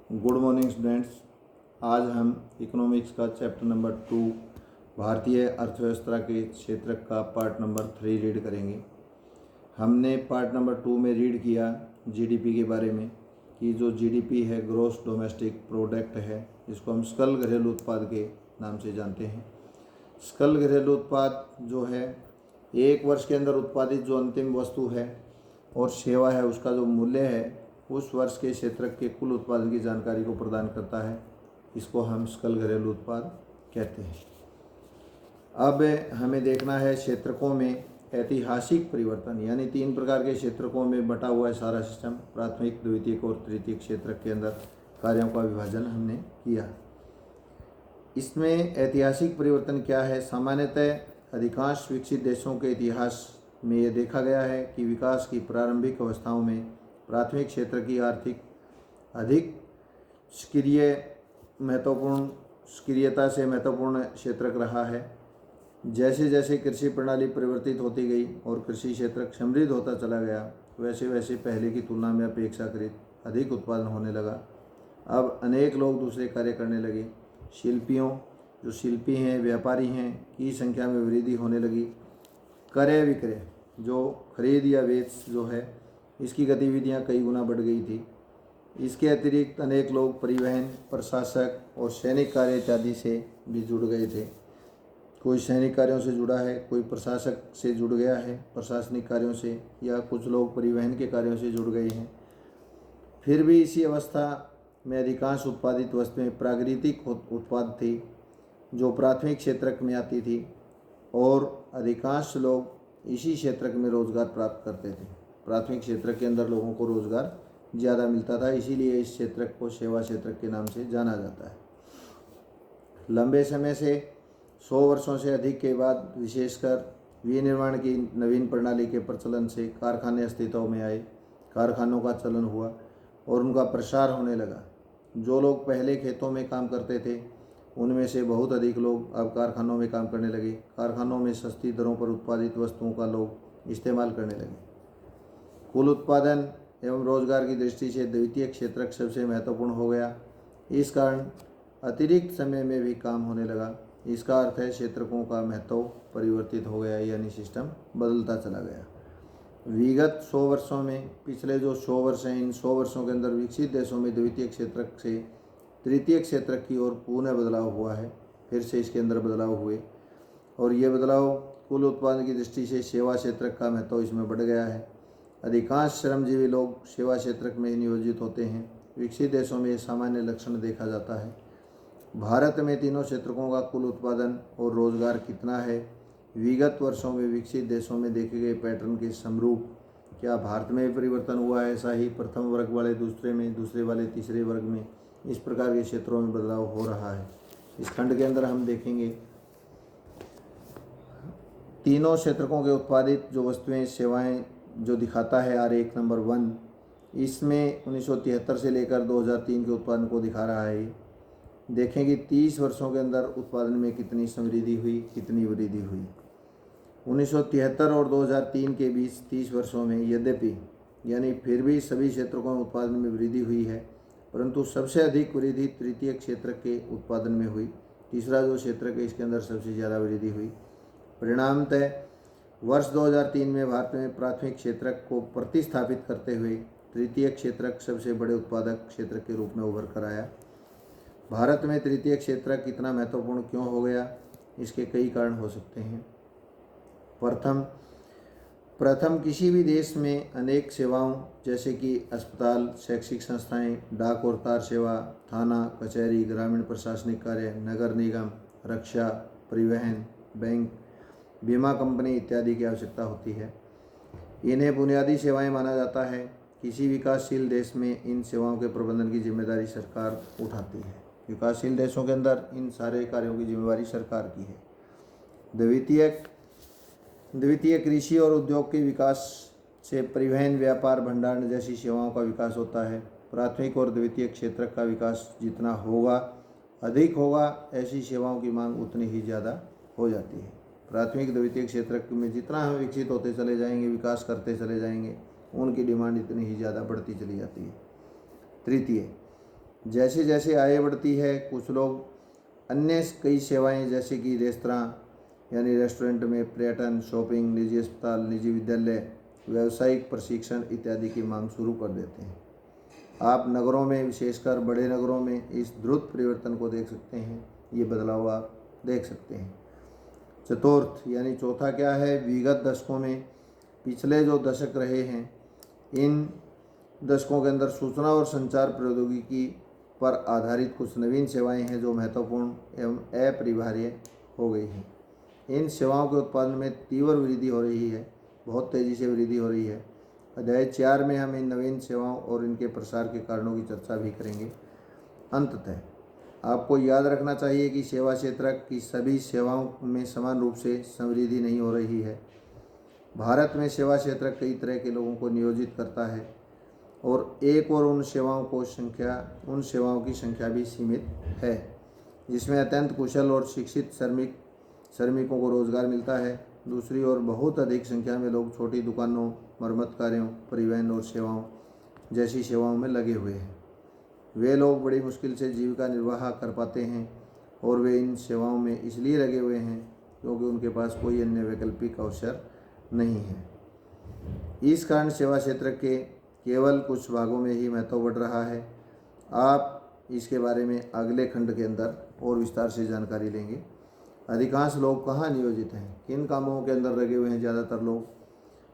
Good morning students. आज हम economics का चैप्टर नंबर 2 भारतीय अर्थव्यवस्था के क्षेत्र का पार्ट नंबर 3 रीड करेंगे। हमने पार्ट नंबर 2 में रीड किया जीडीपी के बारे में कि जो जीडीपी है ग्रॉस डोमेस्टिक प्रोडक्ट है, इसको हम सकल घरेलू उत्पाद के नाम से जानते हैं। सकल घरेलू उत्पाद जो है एक वर्ष के अंदर उत्पादित जो अंतिम वस्तु है और सेवा है उसका जो मूल्य है उस वर्ष के क्षेत्र के कुल उत्पादन की जानकारी को प्रदान करता है। इसको हम सकल घरेलू उत्पाद कहते हैं। अब हमें देखना है क्षेत्रकों में ऐतिहासिक परिवर्तन, यानी 3 प्रकार के क्षेत्रकों में बटा हुआ है सारा सिस्टम। प्राथमिक, द्वितीयक और तृतीयक क्षेत्र के अंदर कार्यों का विभाजन हमने किया। इसमें ऐतिहासिक परिवर्तन क्या है? सामान्यतः अधिकांश विकसित देशों के इतिहास में ये देखा गया है कि विकास की प्रारंभिक अवस्थाओं में प्राथमिक क्षेत्र की आर्थिक अधिक सक्रियता से महत्वपूर्ण क्षेत्र रहा है। जैसे जैसे कृषि प्रणाली परिवर्तित होती गई और कृषि क्षेत्र समृद्ध होता चला गया, वैसे वैसे पहले की तुलना में अपेक्षाकृत अधिक उत्पादन होने लगा। अब अनेक लोग दूसरे कार्य करने लगे। जो शिल्पी हैं, व्यापारी हैं की संख्या में वृद्धि होने लगी। क्रय विक्रय, जो खरीद या बेच जो है, इसकी गतिविधियां कई गुना बढ़ गई थी। इसके अतिरिक्त अनेक लोग परिवहन, प्रशासक और सैनिक कार्य इत्यादि से भी जुड़ गए थे। कोई सैनिक कार्यों से जुड़ा है, कोई प्रशासक से जुड़ गया है प्रशासनिक कार्यों से, या कुछ लोग परिवहन के कार्यों से जुड़ गए हैं। फिर भी इसी अवस्था में अधिकांश उत्पादित वस्तुएं प्राकृतिक उत्पाद थी जो प्राथमिक क्षेत्र में आती थी, और अधिकांश लोग इसी क्षेत्र में रोजगार प्राप्त करते थे। प्राथमिक क्षेत्र के अंदर लोगों को रोजगार ज़्यादा मिलता था, इसीलिए इस क्षेत्र को सेवा क्षेत्र के नाम से जाना जाता है। लंबे समय से 100 वर्षों से अधिक के बाद विशेषकर विनिर्माण की नवीन प्रणाली के प्रचलन से कारखाने अस्तित्व में आए। कारखानों का चलन हुआ और उनका प्रसार होने लगा। जो लोग पहले खेतों में काम करते थे उनमें से बहुत अधिक लोग अब कारखानों में काम करने लगे। कारखानों में सस्ती दरों पर उत्पादित वस्तुओं का लोग इस्तेमाल करने लगे। कुल उत्पादन एवं रोजगार की दृष्टि से द्वितीय क्षेत्र सबसे महत्वपूर्ण हो गया। इस कारण अतिरिक्त समय में भी काम होने लगा। इसका अर्थ है क्षेत्रकों का महत्व परिवर्तित हो गया, यानी सिस्टम बदलता चला गया। विगत 100 वर्षों में, पिछले जो 100 वर्ष हैं, इन 100 वर्षों के अंदर विकसित देशों में द्वितीय क्षेत्र से तृतीय क्षेत्र की ओर पुनः बदलाव हुआ है। फिर से इसके अंदर बदलाव हुए, और ये बदलाव कुल उत्पादन की दृष्टि से सेवा क्षेत्र का महत्व इसमें बढ़ गया है। अधिकांश श्रमजीवी लोग सेवा क्षेत्र में नियोजित होते हैं। विकसित देशों में सामान्य लक्षण देखा जाता है। भारत में तीनों क्षेत्रकों का कुल उत्पादन और रोजगार कितना है? विगत वर्षों में विकसित देशों में देखे गए पैटर्न के समरूप क्या भारत में परिवर्तन हुआ है? ऐसा ही प्रथम वर्ग वाले दूसरे में, दूसरे वाले तीसरे वर्ग में, इस प्रकार के क्षेत्रों में बदलाव हो रहा है। इस खंड के अंदर हम देखेंगे तीनों क्षेत्रकों के उत्पादित जो वस्तुएं, सेवाएं जो दिखाता है आरेख नंबर 1, इसमें 1973 से लेकर 2003 के उत्पादन को दिखा रहा है। देखेंगे 30 वर्षों के अंदर उत्पादन में कितनी समृद्धि हुई, कितनी वृद्धि हुई। 1973 और 2003 के बीच 30 वर्षों में यद्यपि, यानी फिर भी सभी क्षेत्रों में उत्पादन में वृद्धि हुई है, परंतु सबसे अधिक वृद्धि तृतीय क्षेत्र के उत्पादन में हुई। तीसरा जो क्षेत्र है इसके अंदर सबसे ज़्यादा वृद्धि हुई। परिणामतः वर्ष 2003 में भारत में प्राथमिक क्षेत्र को प्रतिस्थापित करते हुए तृतीय क्षेत्र सबसे बड़े उत्पादक क्षेत्र के रूप में उभर कर आया। भारत में तृतीय क्षेत्र कितना महत्वपूर्ण क्यों हो गया? इसके कई कारण हो सकते हैं। प्रथम किसी भी देश में अनेक सेवाओं जैसे कि अस्पताल, शैक्षिक संस्थाएं, डाक और तार सेवा, थाना, कचहरी, ग्रामीण प्रशासनिक कार्य, नगर निगम, रक्षा, परिवहन, बैंक, बीमा कंपनी इत्यादि की आवश्यकता होती है। इन्हें बुनियादी सेवाएं माना जाता है। किसी विकासशील देश में इन सेवाओं के प्रबंधन की जिम्मेदारी सरकार उठाती है। विकासशील देशों के अंदर इन सारे कार्यों की जिम्मेदारी सरकार की है। द्वितीय कृषि और उद्योग के विकास से परिवहन, व्यापार, भंडारण जैसी सेवाओं का विकास होता है। प्राथमिक और द्वितीय क्षेत्र का विकास जितना अधिक होगा, ऐसी सेवाओं की मांग उतनी ही ज़्यादा हो जाती है। प्राथमिक द्वितीय क्षेत्र में जितना हम विकसित होते चले जाएंगे, विकास करते चले जाएंगे, उनकी डिमांड इतनी ही ज़्यादा बढ़ती चली जाती है। तृतीय, जैसे जैसे आय बढ़ती है कुछ लोग अन्य कई सेवाएं जैसे कि रेस्तरां यानी रेस्टोरेंट में, पर्यटन, शॉपिंग, निजी अस्पताल, निजी विद्यालय, व्यावसायिक प्रशिक्षण इत्यादि की मांग शुरू कर देते हैं। आप नगरों में, विशेषकर बड़े नगरों में इस द्रुत परिवर्तन को देख सकते हैं। ये बदलाव आप देख सकते हैं। चतुर्थ यानी चौथा क्या है, विगत दशकों में, पिछले जो दशक रहे हैं, इन दशकों के अंदर सूचना और संचार प्रौद्योगिकी पर आधारित कुछ नवीन सेवाएं हैं जो महत्वपूर्ण एवं अपरिहार्य हो गई हैं। इन सेवाओं के उत्पादन में तीव्र वृद्धि हो रही है, बहुत तेज़ी से वृद्धि हो रही है। अध्याय 4 में हम इन नवीन सेवाओं और इनके प्रसार के कारणों की चर्चा भी करेंगे। अंततः आपको याद रखना चाहिए कि सेवा क्षेत्र की सभी सेवाओं में समान रूप से समृद्धि नहीं हो रही है। भारत में सेवा क्षेत्र कई तरह के लोगों को नियोजित करता है और उन सेवाओं की संख्या भी सीमित है, जिसमें अत्यंत कुशल और शिक्षित श्रमिकों को रोजगार मिलता है। दूसरी ओर बहुत अधिक संख्या में लोग छोटी दुकानों, मरम्मत कार्यों, परिवहन और सेवाओं जैसी सेवाओं में लगे हुए हैं। वे लोग बड़ी मुश्किल से जीविका निर्वाह कर पाते हैं और वे इन सेवाओं में इसलिए लगे हुए हैं क्योंकि उनके पास कोई अन्य वैकल्पिक अवसर नहीं है। इस कारण सेवा क्षेत्र के केवल कुछ भागों में ही महत्व बढ़ रहा है। आप इसके बारे में अगले खंड के अंदर और विस्तार से जानकारी लेंगे। अधिकांश लोग कहाँ नियोजित हैं, किन कामों के अंदर लगे हुए हैं ज़्यादातर लोग।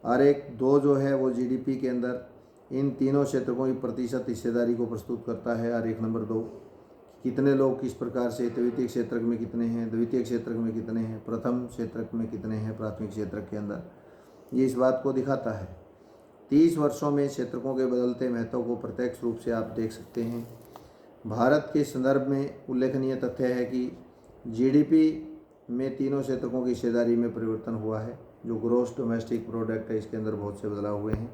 आरेख 2 जो है वो जीडीपी के अंदर इन तीनों क्षेत्रों की प्रतिशत हिस्सेदारी को प्रस्तुत करता है। आरेख नंबर 2 कितने लोग किस प्रकार से, तृतीय क्षेत्र में कितने हैं, द्वितीय क्षेत्र में कितने हैं, प्रथम क्षेत्र में कितने हैं, प्राथमिक क्षेत्र के अंदर, ये इस बात को दिखाता है। 30 वर्षों में क्षेत्रकों के बदलते महत्व को प्रत्यक्ष रूप से आप देख सकते हैं। भारत के संदर्भ में उल्लेखनीय तथ्य है कि जीडीपी में तीनों क्षेत्रकों की हिस्सेदारी में परिवर्तन हुआ है। जो ग्रॉस डोमेस्टिक प्रोडक्ट है इसके अंदर बहुत से बदलाव हुए हैं,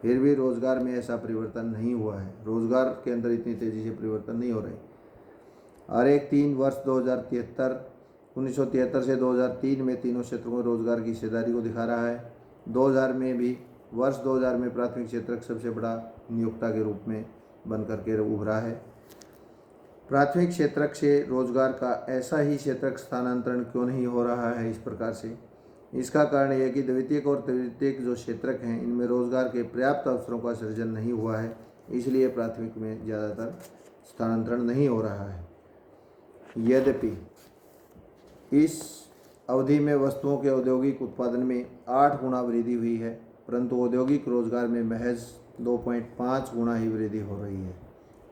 फिर भी रोजगार में ऐसा परिवर्तन नहीं हुआ है। रोजगार के अंदर इतनी तेज़ी से परिवर्तन नहीं हो रहे। आरेख 3 वर्ष 1973 से 2003 में तीनों क्षेत्रों में रोजगार की हिस्सेदारी को दिखा रहा है। 2000 में भी, वर्ष 2000 में प्राथमिक क्षेत्र सबसे बड़ा नियोक्ता के रूप में बन करके उभरा है। प्राथमिक क्षेत्र से रोजगार का ऐसा ही क्षेत्र स्थानांतरण क्यों नहीं हो रहा है इस प्रकार से? इसका कारण यह है कि द्वितीयक और तृतीयक जो क्षेत्रक हैं इनमें रोजगार के पर्याप्त अवसरों का सृजन नहीं हुआ है, इसलिए प्राथमिक में ज़्यादातर स्थानांतरण नहीं हो रहा है। यद्यपि इस अवधि में वस्तुओं के औद्योगिक उत्पादन में 8 गुना वृद्धि हुई है, परंतु औद्योगिक रोजगार में महज 2.5 गुना ही वृद्धि हो रही है।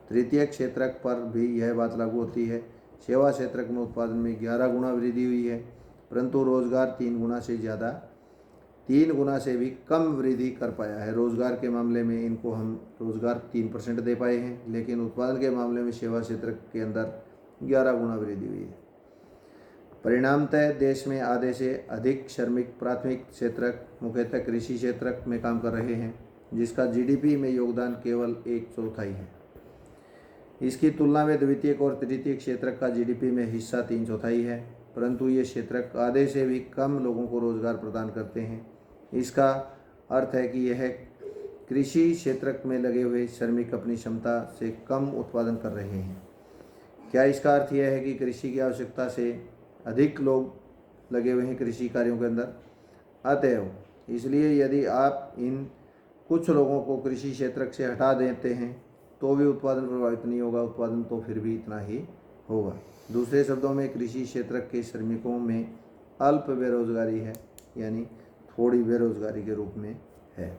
तृतीय क्षेत्रक पर भी यह बात लागू होती है। सेवा क्षेत्रक में उत्पादन में 11 गुना वृद्धि हुई है, परंतु रोजगार 3 गुना से भी कम वृद्धि कर पाया है। रोजगार के मामले में इनको हम रोजगार 3% दे पाए हैं, लेकिन उत्पादन के मामले में सेवा क्षेत्र के अंदर 11 गुना वृद्धि हुई है। परिणामतः देश में आधे से अधिक श्रमिक प्राथमिक क्षेत्रक, मुख्यतः कृषि क्षेत्रक में काम कर रहे हैं, जिसका जीडीपी में योगदान केवल 1/4 है। इसकी तुलना में द्वितीयक और तृतीयक क्षेत्रक का जीडीपी में हिस्सा 3/4 है, परंतु ये क्षेत्रक आधे से भी कम लोगों को रोजगार प्रदान करते हैं। इसका अर्थ है कि यह कृषि क्षेत्रक में लगे हुए श्रमिक अपनी क्षमता से कम उत्पादन कर रहे हैं। क्या इसका अर्थ यह है कि कृषि की आवश्यकता से अधिक लोग लगे हुए हैं कृषि कार्यों के अंदर? अतएव इसलिए यदि आप इन कुछ लोगों को कृषि क्षेत्र से हटा देते हैं तो भी उत्पादन प्रभावित नहीं होगा, उत्पादन तो फिर भी इतना ही होगा। दूसरे शब्दों में कृषि क्षेत्र के श्रमिकों में अल्प बेरोजगारी है, यानी थोड़ी बेरोजगारी के रूप में है।